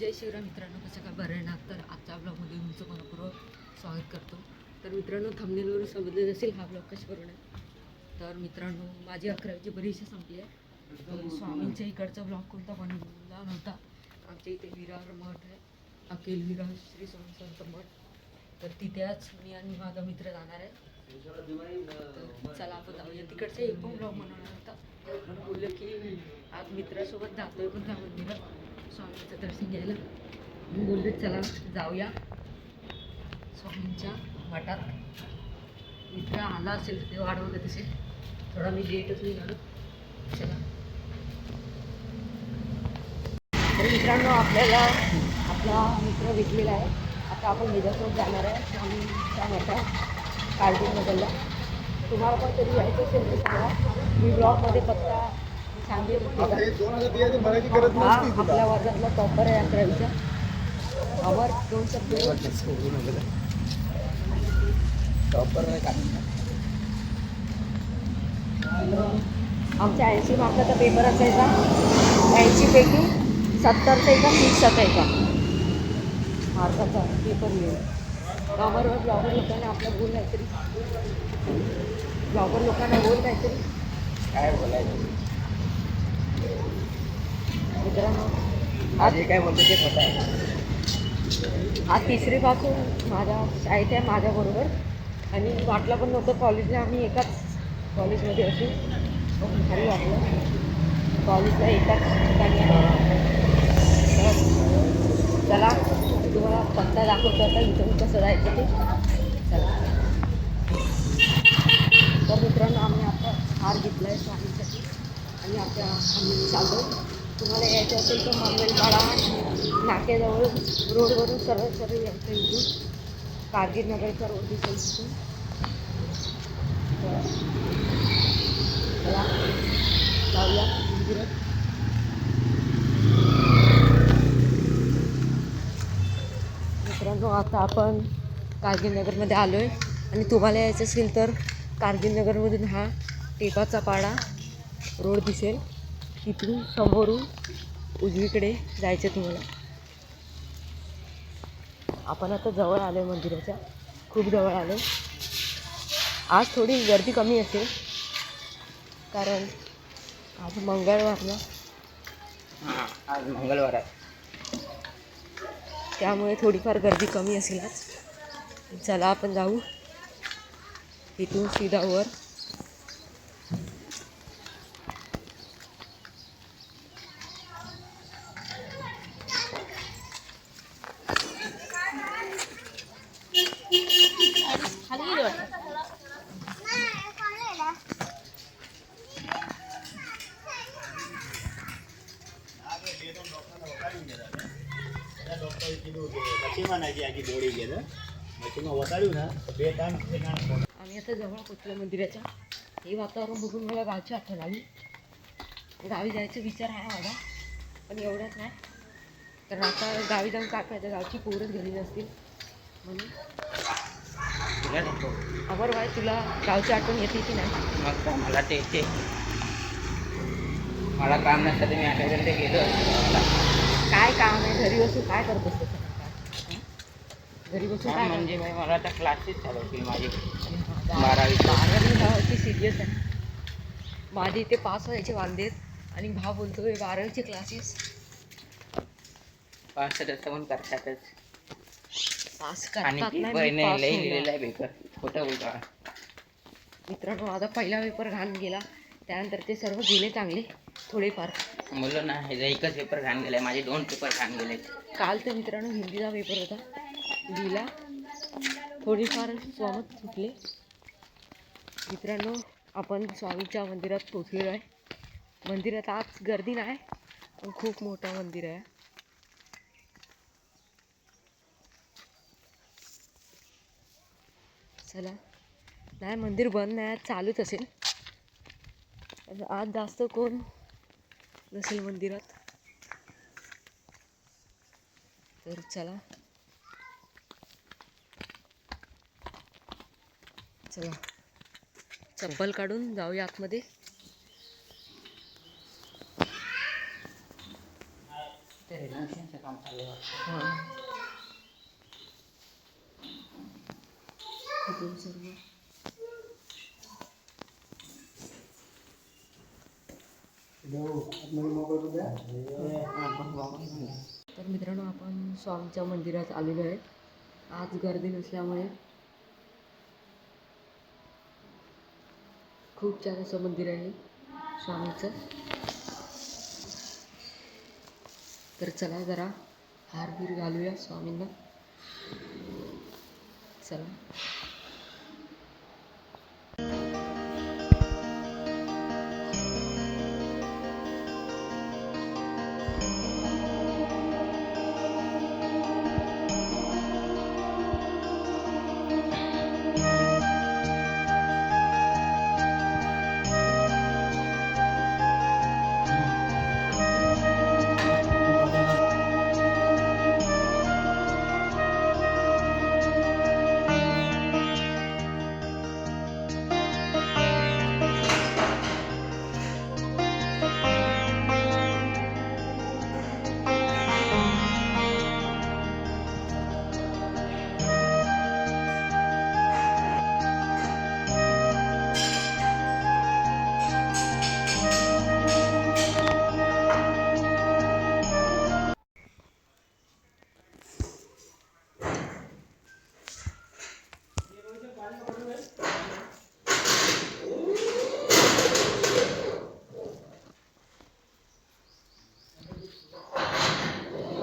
जय शिवराम मित्रांनो, कसं काय बरं आहे ना. तर आजच्या ब्लॉगमध्ये तुमचं मनपूर्वक स्वागत करतो. तर मित्रांनो, थंबनेलवरून समजले असेल हा ब्लॉग कशावरून आहे. तर मित्रांनो, माझी 11वीची परीक्षा संपली आहे. तर स्वामींच्या इकडचा ब्लॉग कोणता बनवला नव्हता. आमच्या इथे विरार मठ आहे, अखिल विरार श्री स्वामी संत मठ. तर तिथेच मी आणि माझा मित्र जाणार आहे. तर चला आपण जाऊया. तिकडचा एक पण ब्लॉग बनवणार होता, पण बोललो की आज मित्रासोबत जातोय पण त्या मंदिरात स्वामींचं दर्शन घ्यायला. मी बोलले चला जाऊया स्वामींच्या मठात. मित्र आला असेल तर ते वाढवत असेल, थोडा मी लेटच निघालो. चला. तर मित्रांनो, आपल्याला आपला मित्र भेटलेला आहे. आता आपण त्याच्यासोबत जाणार आहे स्वामींच्या मठात काळजीनगरला. तुम्हाला पण तरी यायचं असेल तर सांगा, मी ब्लॉगमध्ये पत्ता सांगेल. आपल्या वर्गातला टॉपर आहे 11वीचा. अमर दोन शब्द टॉपर नाही का? आमच्या 80 मार्काचा पेपर असायचा. 80पैकी 70 का 30 असायचा मार्काचा पेपर लिहिला. अमरवर ब्लॉगर लोकांना आपलं बोल काहीतरी, ब्लॉगर लोकांना बोल काहीतरी. काय बोलायचं मित्रांनो, माझे काय बोलतो ते खोटं आहे. आज 3रीपासून माझ्या शाळेत आहे माझ्याबरोबर, आणि वाटलं पण नव्हतं कॉलेजला आम्ही एकाच कॉलेजमध्ये असून. भारी वाटलं कॉलेजला एकाच ठिकाणी आहे. चला तुम्हाला पत्ता दाखवतो आता इथून कसं जायचं ते. चला. तर मित्रांनो, आम्ही आता हार घेतला आहे स्वामींसाठी आणि आम्ही चाललो. तुम्हाला यायचं असेल तर मंगलपाडा नाक्याजवळ रोडवरून सरळ सरळ यायचं इथून. कारगिल नगरचा रोड दिसेल तिथून. चला जाऊया मंदिरात. मित्रांनो, आता आपण कारगिल नगरमध्ये आलो आहे, आणि तुम्हाला यायचं असेल तर कारगिल नगरमधून हा टेपाचा पाडा रोड दिसेल. तिथून समोरून उजवीकडे जायचं तुम्हाला. आपण आता जवळ आलो आहे मंदिराच्या, खूप जवळ आलो. आज थोडी गर्दी कमी असेल कारण आज मंगळवार ना. आज मंगळवार आहे, त्यामुळे थोडीफार गर्दी कमी असेल आज. चला आपण जाऊ इथून सीधा वर. आम्ही आता जवळ पोचलो मंदिराच्या. हे वातावरण बघून मला गावची आठवण आली. गावी जायचा विचार आहे माझा, पण एवढंच नाही. कारण आता गावी जाऊन काय पाहिजे, गावची पोरच गेली नसतील म्हणून. अमर भाई, तुला गावची आठवण येते की नाही? मग काय मला ते येते. मला काम नसतं तर मी आठवड्यात गेलो. काय काम आहे? घरी बसून काय करत असतो? घरी बसून काय म्हणजे मला आता क्लासेस चालू होतील माझे. 12वी भावाची सिरियस आहे. माझे इथे पास व्हायचे वांदेत, आणि भाव बोलतोय 12वीचे क्लासेस. पास तर पण करतातच. पास आणि करतात नाही, पेपर मी पास लई होणार. लिहिलेला आहे पेपर. खोटं बोलतो मित्रांनो, माझा पहिला पेपर घाण गेला, त्यानंतर ते सर्व गेले चांगले थोडेफार. बोललो ना, ह्याचा एकच पेपर घाण गेलाय, माझे 2 पेपर घाण गेले. काल तर मित्रांनो हिंदीचा पेपर होता, लिहिला, थोडीफार स्वामत सुटले. मित्रांनो, आपण स्वामीच्या मंदिरात पोचलेलो आहे. मंदिरात आज गर्दी नाही, पण खूप मोठं मंदिर आहे. चला. नाही, मंदिर बंद नाही, चालूच असेल. आज जास्त कोण नसेल मंदिरात. तर चला चला चप्पल काढून जाऊया आतमध्ये. ते रेनोव्हेशनचं काम काम चालू आहे. हां इथे सर्व तर मित्रांनो आपण स्वामीच्या मंदिरात आलेलो आहे. आज गर्दी नसल्यामुळे खूप छान असं मंदिर आहे स्वामीचं. तर चला जरा हारबीर घालूया स्वामींना. चला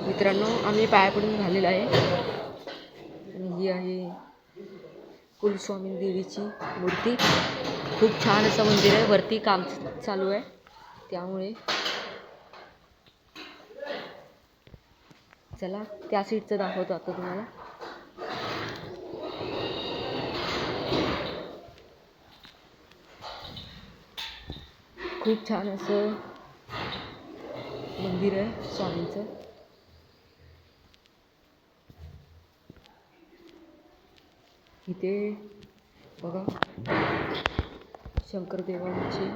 मित्रांनो आम्ही पाया पडून झालेलो आहे. आणि ही आहे कुलस्वामी देवीची मूर्ती. खूप छान असं मंदिर आहे. वरती काम चालू आहे त्यामुळे चला त्या सीटचं दाखवतो आता तुम्हाला. खूप छान असं मंदिर आहे स्वामींचं. इथे बघा शंकरदेवांची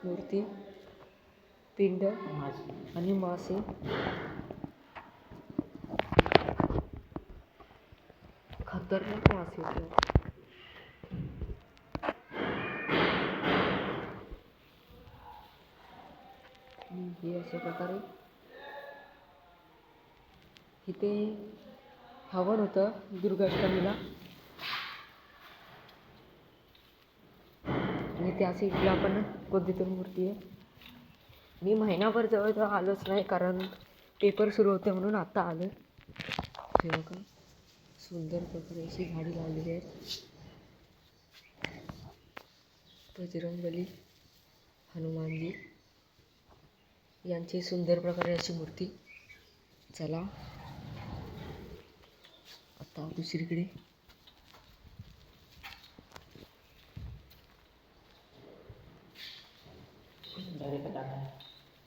मूर्ती, पिंड आणि मासे. खतरनाक मासे आहेत. हे अशा प्रकारे इथे हवन होतं दुर्गाष्टमीला. आणि त्या साईडला पण कोणती तरी मूर्ती आहे. मी महिनाभर जवळजवळ आलोच नाही कारण पेपर सुरू होते म्हणून आता आलो. हे बघा सुंदर प्रकारे अशी झाडी लावलेली आहेत. बजरंगबली, हनुमानजी यांची सुंदर प्रकारे अशी मूर्ती. चला आता दुसरीकडे.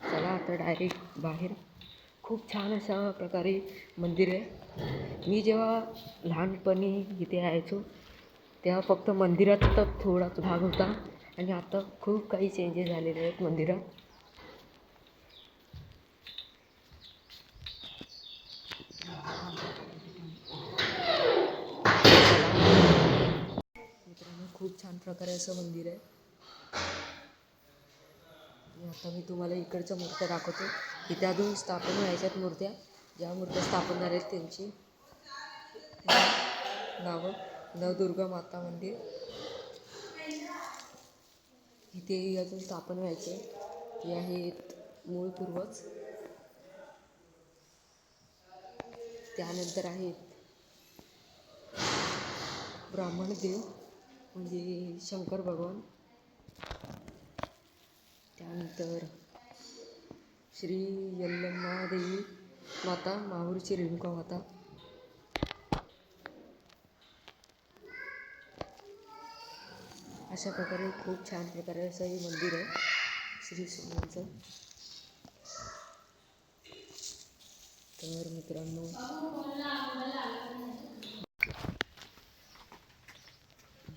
चला आता डायरेक्ट बाहेर. खूप छान अशा प्रकारे मंदिर आहे. मी जेव्हा लहानपणी इथे यायचो तेव्हा फक्त मंदिराचा थोडाच भाग होता आणि आता खूप काही चेंजेस झालेले आहेत मंदिरात. मित्रांनो खूप छान प्रकारे असं मंदिर आहे. आता मी तुम्हाला इकडच्या मूर्त्या दाखवतो. इथे अजून स्थापन व्हायच्यात मूर्त्या. ज्या मूर्त्या स्थापन झाल्या आहेत त्यांची नावं. नवदुर्गा माता मंदिर इथे अजून स्थापन व्हायचे. हे आहेत मूळ पूर्वज. त्यानंतर आहेत ब्राह्मण देव म्हणजे शंकर भगवान. त्यानंतर श्री यल्लम्मा देवी माता, माहूरची रेणुका माता. अशा प्रकारे खूप छान प्रकारे असं हे मंदिर आहे श्री स्वामींचं. तर मित्रांनो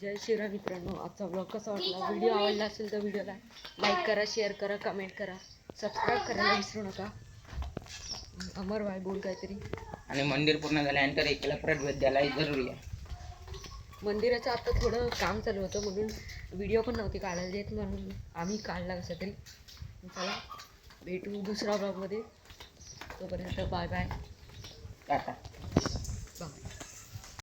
जय श्रीराम. मित्रांनो आजचा ब्लॉग कसा वाटला? व्हिडिओ आवडला असेल तर व्हिडिओला लाईक करा, शेअर करा, कमेंट करा, सबस्क्राईब करायला विसरू नका. अमर भाई बोल काहीतरी. आणि मंदिर पूर्ण झाल्यानंतर एकेला परत भेट द्यायला जरुरी आहे. मंदिराचं आता थोडं काम चालू होतं म्हणून व्हिडिओ पण नव्हती काढायला देत, म्हणून आम्ही काढला कसा तरी. चला भेटू दुसऱ्या ब्लॉगमध्ये. तोपर्यंत बाय बाय. टाटा.